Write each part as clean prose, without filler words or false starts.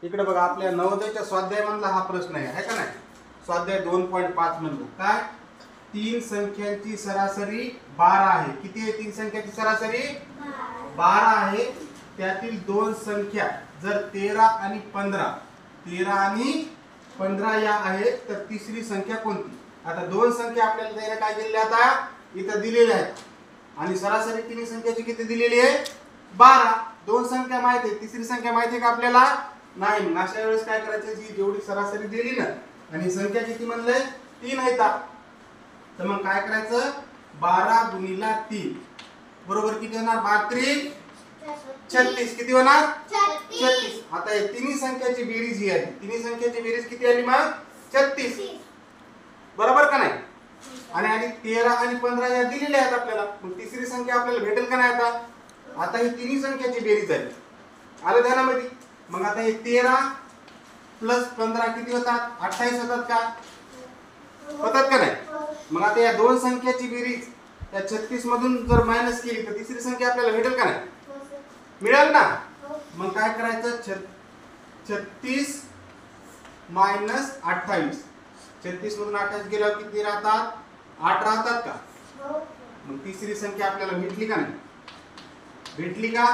इकडे बघा आपल्या नवोदयच्या स्वाध्याय मधला हा प्रश्न आहे का नाही. स्वाध्याय 2.5 मधला काय, तीन संख्यांची सरासरी 12 आहे. किती आहे तीन संख्यांची सरासरी? 12 आहे. त्यातील दोन संख्या जर 13 आणि 15 या आहेत तर तिसरी संख्या कोणती? आता दोन संख्या आपल्याला द्यायला काय दिलेल्या आता इथं दिलेल्या आहेत आणि सरासरी तिन्ही संख्याची किती दिलेली आहे? 12. दोन संख्या माहिती आहे, तिसरी संख्या माहिती आहे का आपल्याला? नाही. मग अशा वेळेस काय करायचं, जी जेवढी सरासरी दिली ना आणि संख्या किती म्हणलंय 3 आहेत, तर मग काय करायचं 12 गुणिला 3 बरोबर किती होणार? 32 36. किती होणार? 36. आता हे तिन्ही संख्याची बेरीज ही आहे. तिन्ही संख्याची बेरीज किती आली मग? 36. बरोबर का नाही? आणि 13 आणि 15 या दिलेल्या आहेत आपल्याला. मग तिसरी संख्या आपल्याला भेटेल का नाही? आता ही तिन्ही संख्याची बेरीज झाली. आलं ध्यानामध्ये? मग आता हे 13 प्लस 15 किती होतात? 28 होतात का? होतात का नाही? मग आता या दोन संख्याची बेरीज त्या 36 मधून जर मायनस केली तर तिसरी संख्या आपल्याला भेटेल का नाही? मिळेल ना. मग काय करायचं 36 मायनस 28. 36 मधून 28 गेल्यावर किती राहतात? 8 राहतात का? मग तिसरी संख्या आपल्याला भेटली का नाही? भेटली का?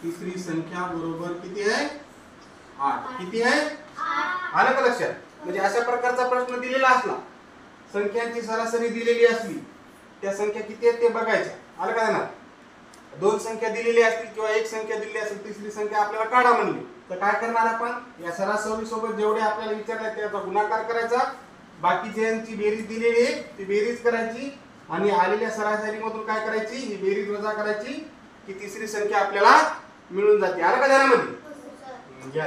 तिसरी संख्या बरोबर किती आहे? 8. किती आहे? आलं का लक्षात? म्हणजे अशा प्रकारचा प्रश्न दिलेला असला, संख्यांची सरासरी दिलेली असली, त्या संख्या किती आहेत ते बघायच्या. आलं का ना? दोन संख्या दिलेली असतील किंवा एक संख्या दिलेली असेल, तिसरी संख्या आपल्याला काढा म्हणली तर काय करणार आपण? या सरासरी सोबत जेवढे आपल्याला विचारले त्याचा गुणाकार करायचा, बाकीच्यांची बेरीज दिलेली आहे ती बेरीज करायची आणि आलेल्या सरासरी मधून काय करायची? ही बेरीज वजा करायची की तिसरी संख्या आपल्याला मिळून जाते. आलं का ध्यानामध्ये?